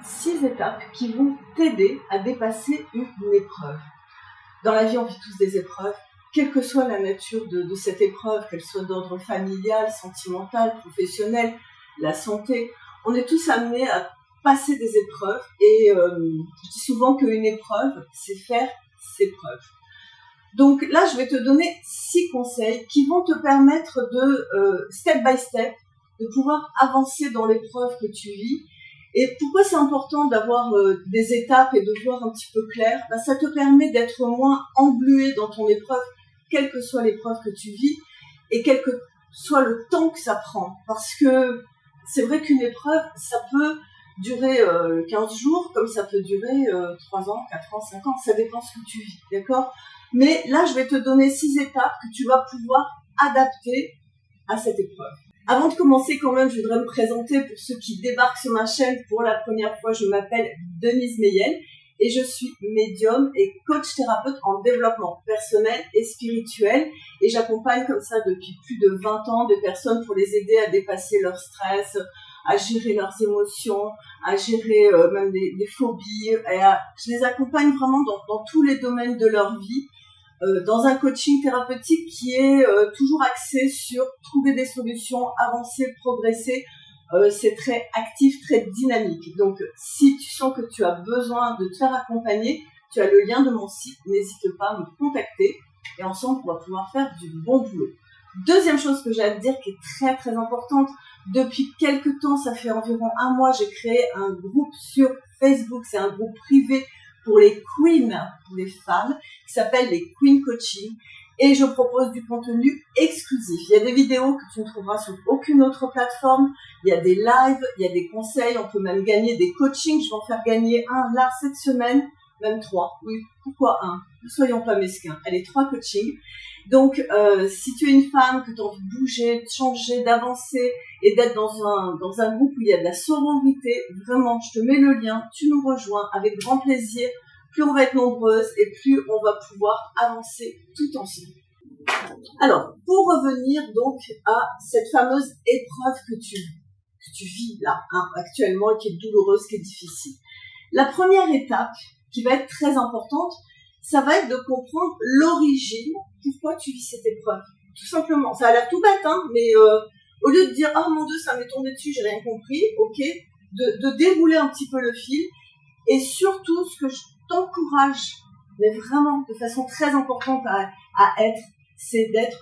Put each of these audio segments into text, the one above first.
6 étapes qui vont t'aider à dépasser une épreuve. Dans la vie, on vit tous des épreuves, quelle que soit la nature de cette épreuve, qu'elle soit d'ordre familial, sentimental, professionnel, la santé. On est tous amenés à passer des épreuves et je dis souvent qu'une épreuve, c'est faire ses preuves. Donc là, je vais te donner 6 conseils qui vont te permettre de, step by step, de pouvoir avancer dans l'épreuve que tu vis. Et pourquoi c'est important d'avoir des étapes et de voir un petit peu clair? Ça te permet d'être moins englué dans ton épreuve, quelle que soit l'épreuve que tu vis, et quel que soit le temps que ça prend. Parce que c'est vrai qu'une épreuve, ça peut durer 15 jours, comme ça peut durer 3 ans, 4 ans, 5 ans, ça dépend ce que tu vis, d'accord? Mais là, je vais te donner 6 étapes que tu vas pouvoir adapter à cette épreuve. Avant de commencer, quand même, je voudrais me présenter pour ceux qui débarquent sur ma chaîne pour la première fois. Je m'appelle Denise Meyel et je suis médium et coach thérapeute en développement personnel et spirituel. Et j'accompagne comme ça depuis plus de 20 ans des personnes pour les aider à dépasser leur stress, à gérer leurs émotions, à gérer même des phobies. Je les accompagne vraiment dans tous les domaines de leur vie. Dans un coaching thérapeutique qui est toujours axé sur trouver des solutions, avancer, progresser. C'est très actif, très dynamique. Donc, si tu sens que tu as besoin de te faire accompagner, tu as le lien de mon site, n'hésite pas à me contacter et ensemble, on va pouvoir faire du bon boulot. Deuxième chose que j'ai à te dire qui est très très importante, depuis quelques temps, ça fait environ 1 mois, j'ai créé un groupe sur Facebook, c'est un groupe privé pour les queens, pour les femmes, qui s'appelle les Queen Coaching. Et je propose du contenu exclusif. Il y a des vidéos que tu ne trouveras sur aucune autre plateforme. Il y a des lives, il y a des conseils. On peut même gagner des coachings. Je vais en faire gagner un là cette semaine, même 3. Oui, pourquoi 1? Ne soyons pas mesquins. Allez, 3 coachings. Donc, si tu es une femme, que tu as envie de bouger, de changer, d'avancer et d'être dans un groupe où il y a de la sororité, vraiment, je te mets le lien, tu nous rejoins avec grand plaisir. Plus on va être nombreuses et plus on va pouvoir avancer tout ensemble. Alors, pour revenir donc à cette fameuse épreuve que tu vis là, actuellement, et qui est douloureuse, qui est difficile. La première étape, qui va être très importante, ça va être de comprendre l'origine, pourquoi tu vis cette épreuve. Tout simplement, ça a l'air tout bête, mais au lieu de dire « Oh mon Dieu, ça m'est tombé dessus, j'ai rien compris », ok, de dérouler un petit peu le fil. Et surtout, ce que je t'encourage, mais vraiment de façon très importante à être, c'est d'être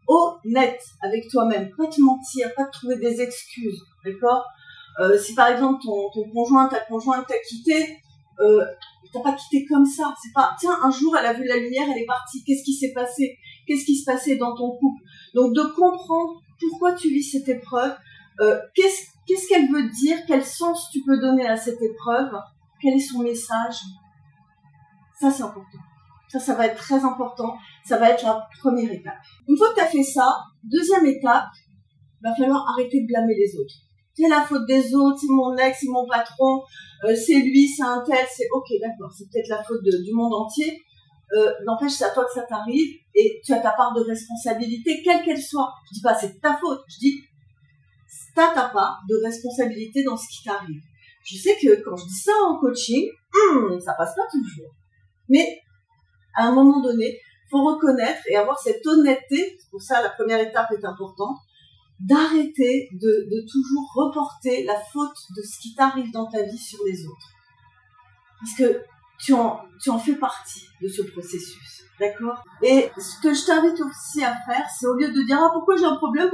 honnête avec toi-même, pas te mentir, pas te trouver des excuses, d'accord? Si par exemple ton conjoint, ta conjointe t'a quitté, t'as pas quitté comme ça, c'est pas, tiens, un jour elle a vu la lumière, elle est partie, qu'est-ce qui s'est passé? Qu'est-ce qui se passait dans ton couple? Donc de comprendre pourquoi tu vis cette épreuve, qu'est-ce qu'elle veut dire, quel sens tu peux donner à cette épreuve, quel est son message? Ça, c'est important. Ça va être très important. Ça va être la première étape. Une fois que tu as fait ça, deuxième étape, il va falloir arrêter de blâmer les autres. C'est la faute des autres, c'est mon ex, c'est mon patron, c'est lui, c'est un tel, c'est ok, d'accord, c'est peut-être la faute du monde entier. N'empêche, c'est à toi que ça t'arrive et tu as ta part de responsabilité, quelle qu'elle soit. Je dis pas c'est ta faute, je dis t'as ta part de responsabilité dans ce qui t'arrive. Je sais que quand je dis ça en coaching, ça passe pas toujours. Mais à un moment donné, il faut reconnaître et avoir cette honnêteté, c'est pour ça la première étape est importante, d'arrêter de toujours reporter la faute de ce qui t'arrive dans ta vie sur les autres. Parce que tu en fais partie de ce processus, d'accord? Et ce que je t'invite aussi à faire, c'est au lieu de dire « Ah, pourquoi j'ai un problème,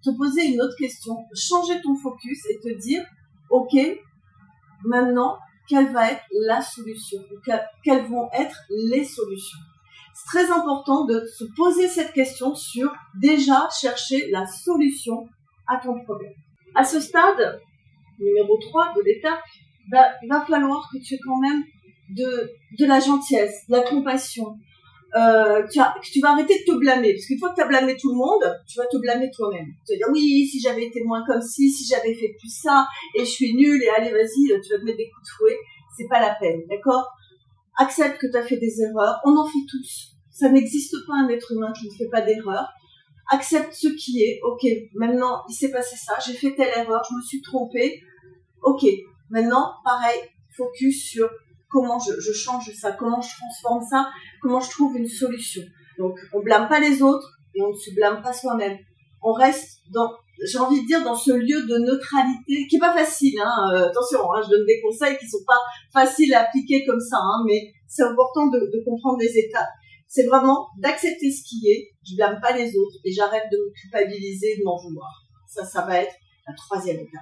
te poser une autre question, changer ton focus et te dire « Ok, maintenant, quelle va être la solution, quelles vont être les solutions. » C'est très important de se poser cette question sur déjà chercher la solution à ton problème. À ce stade, numéro 3 de l'étape, il va falloir que tu aies quand même de la gentillesse, de la compassion. Tu vas arrêter de te blâmer, parce qu'une fois que tu as blâmé tout le monde, tu vas te blâmer toi-même. Tu vas dire oui, si j'avais été moins comme ci, si j'avais fait plus ça, et je suis nulle, et allez vas-y, tu vas te mettre des coups de fouet, c'est pas la peine, d'accord? Accepte que tu as fait des erreurs, on en fait tous. Ça n'existe pas un être humain qui ne fait pas d'erreur. Accepte ce qui est, ok, maintenant il s'est passé ça, j'ai fait telle erreur, je me suis trompée, ok, Maintenant, pareil, focus sur comment je change ça, comment je transforme ça, comment je trouve une solution. Donc, on blâme pas les autres et on ne se blâme pas soi-même. On reste j'ai envie de dire, dans ce lieu de neutralité, qui est pas facile, attention, je donne des conseils qui sont pas faciles à appliquer comme ça, mais c'est important de comprendre les étapes. C'est vraiment d'accepter ce qui est, je blâme pas les autres et j'arrête de me culpabiliser, de m'en vouloir. Ça va être la 3e étape.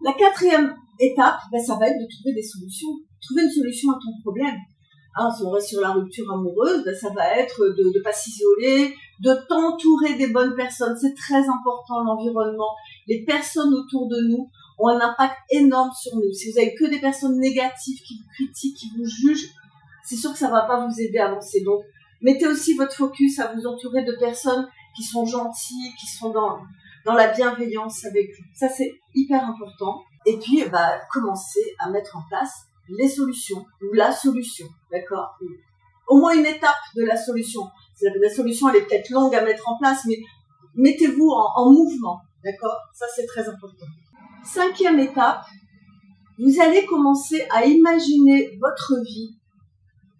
La 4e étape, ça va être de trouver des solutions. Trouver une solution à ton problème. Si on reste sur la rupture amoureuse, ça va être de ne pas s'isoler, de t'entourer des bonnes personnes. C'est très important, l'environnement. Les personnes autour de nous ont un impact énorme sur nous. Si vous avez que des personnes négatives qui vous critiquent, qui vous jugent, c'est sûr que ça va pas vous aider à avancer. Donc, mettez aussi votre focus à vous entourer de personnes qui sont gentilles, qui sont dans la bienveillance avec vous. Ça, c'est hyper important. Et puis, commencez à mettre en place les solutions ou la solution, d'accord? Au moins une étape de la solution. La solution, elle est peut-être longue à mettre en place, mais mettez-vous en mouvement, d'accord? Ça, c'est très important. 5e étape, vous allez commencer à imaginer votre vie,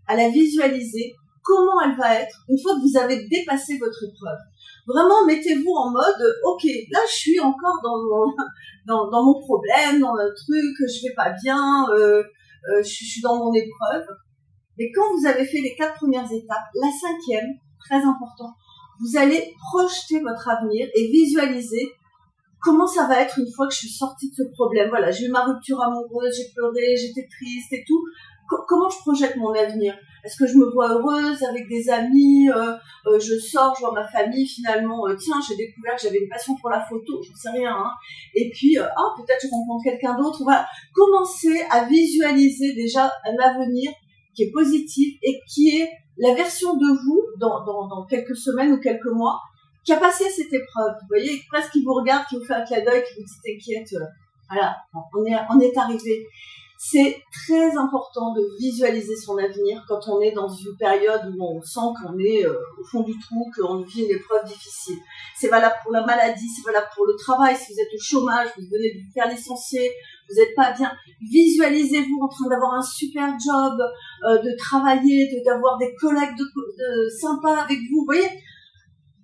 à la visualiser, comment elle va être une fois que vous avez dépassé votre épreuve. Vraiment, mettez-vous en mode, ok, là, je suis encore dans mon problème, dans le truc, je vais pas bien, je suis dans mon épreuve. Mais quand vous avez fait les 4 premières étapes, la 5e, très important, vous allez projeter votre avenir et visualiser comment ça va être une fois que je suis sortie de ce problème. Voilà, j'ai eu ma rupture amoureuse, j'ai pleuré, j'étais triste et tout. Comment je projette mon avenir? Est-ce que je me vois heureuse avec des amis, je sors, je vois ma famille, finalement, tiens, j'ai découvert que j'avais une passion pour la photo, j'en sais rien, et puis, peut-être je rencontre quelqu'un d'autre. Voilà, commencez à visualiser déjà un avenir qui est positif et qui est la version de vous dans quelques semaines ou quelques mois qui a passé cette épreuve. Vous voyez, presque qui vous regarde, qui vous fait un clin d'œil, qui vous dit t'inquiète, voilà, on est arrivé. C'est très important de visualiser son avenir quand on est dans une période où on sent qu'on est au fond du trou, qu'on vit une épreuve difficile. C'est valable pour la maladie, c'est valable pour le travail. Si vous êtes au chômage, vous venez de vous faire licencier, vous n'êtes pas bien, visualisez-vous en train d'avoir un super job, de travailler, d'avoir des collègues sympas avec vous. Vous voyez,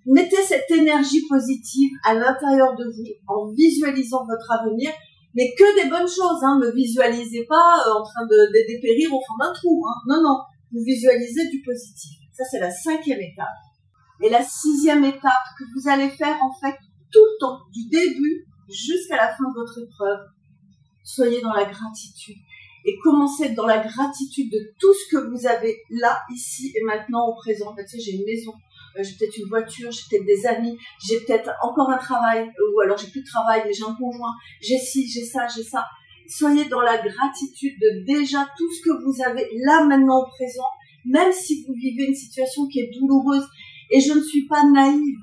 mettez cette énergie positive à l'intérieur de vous en visualisant votre avenir. Mais que des bonnes choses, ne visualisez pas en train de dépérir au fond d'un trou, Non, vous visualisez du positif. Ça, c'est la 5e étape. Et la 6e étape que vous allez faire, en fait, tout le temps, du début jusqu'à la fin de votre épreuve, soyez dans la gratitude. Et commencez dans la gratitude de tout ce que vous avez là, ici et maintenant, au présent. Tu sais, j'ai une maison. J'ai peut-être une voiture, j'ai peut-être des amis, j'ai peut-être encore un travail, ou alors j'ai plus de travail, mais j'ai un conjoint, j'ai ci, j'ai ça. Soyez dans la gratitude de déjà tout ce que vous avez là maintenant au présent, même si vous vivez une situation qui est douloureuse. Et je ne suis pas naïve.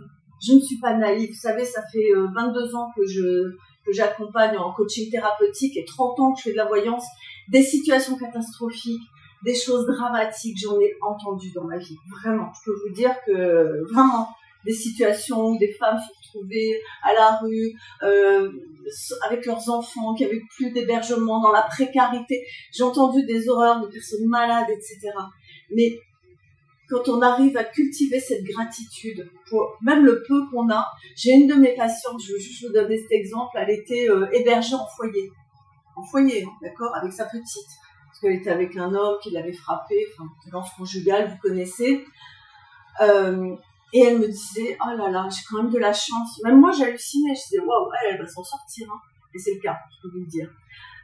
Vous savez, ça fait 22 ans que j'accompagne en coaching thérapeutique et 30 ans que je fais de la voyance, des situations catastrophiques, des choses dramatiques, j'en ai entendu dans ma vie, vraiment. Je peux vous dire que, vraiment, des situations où des femmes se retrouvaient à la rue, avec leurs enfants, qui n'avaient plus d'hébergement, dans la précarité. J'ai entendu des horreurs de personnes malades, etc. Mais quand on arrive à cultiver cette gratitude, pour même le peu qu'on a, j'ai une de mes patientes, je veux juste vous donner cet exemple, elle était hébergée en foyer, d'accord, avec sa petite. Parce qu'elle était avec un homme qui l'avait frappée, violence conjugale, vous connaissez. Et elle me disait, oh là là, j'ai quand même de la chance. Même moi, j'hallucinais, je disais, waouh, elle va s'en sortir. Et c'est le cas, je peux vous le dire.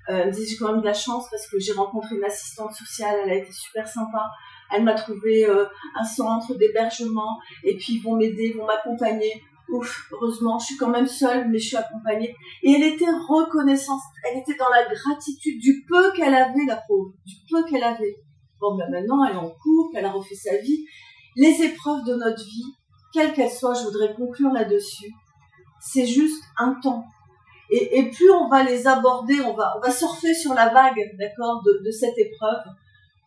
Elle me disait, j'ai quand même de la chance parce que j'ai rencontré une assistante sociale, elle a été super sympa. Elle m'a trouvé un centre d'hébergement et puis ils vont m'aider, ils vont m'accompagner. Ouf, heureusement, je suis quand même seule, mais je suis accompagnée. Et elle était reconnaissante, elle était dans la gratitude du peu qu'elle avait, la pauvre, du peu qu'elle avait. Bon, maintenant, elle est en couple, elle a refait sa vie. Les épreuves de notre vie, quelles qu'elles soient, je voudrais conclure là-dessus, c'est juste un temps. Et plus on va les aborder, on va surfer sur la vague, d'accord, de cette épreuve,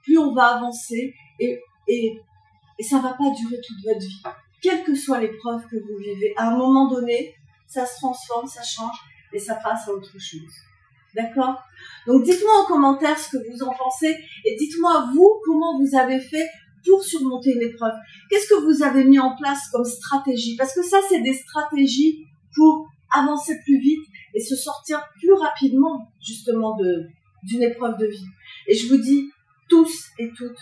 plus on va avancer et ça va pas durer toute votre vie. Quelle que soit l'épreuve que vous vivez, à un moment donné, ça se transforme, ça change et ça passe à autre chose. D'accord? Donc dites-moi en commentaire ce que vous en pensez et dites-moi vous comment vous avez fait pour surmonter une épreuve. Qu'est-ce que vous avez mis en place comme stratégie? Parce que ça, c'est des stratégies pour avancer plus vite et se sortir plus rapidement justement d'une épreuve de vie. Et je vous dis, tous et toutes,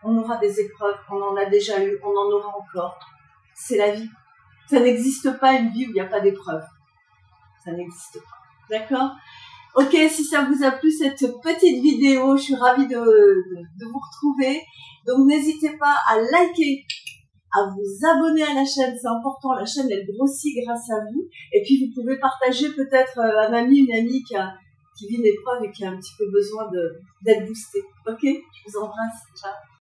on aura des épreuves, on en a déjà eu, on en aura encore. C'est la vie. Ça n'existe pas une vie où il n'y a pas d'épreuve. Ça n'existe pas. D'accord? Ok, si ça vous a plu cette petite vidéo, je suis ravie de vous retrouver. Donc n'hésitez pas à liker, à vous abonner à la chaîne, c'est important, la chaîne elle grossit grâce à vous. Et puis vous pouvez partager peut-être un ami, une amie qui vit une épreuve et qui a un petit peu besoin d'être boosté. Ok, je vous embrasse, ciao.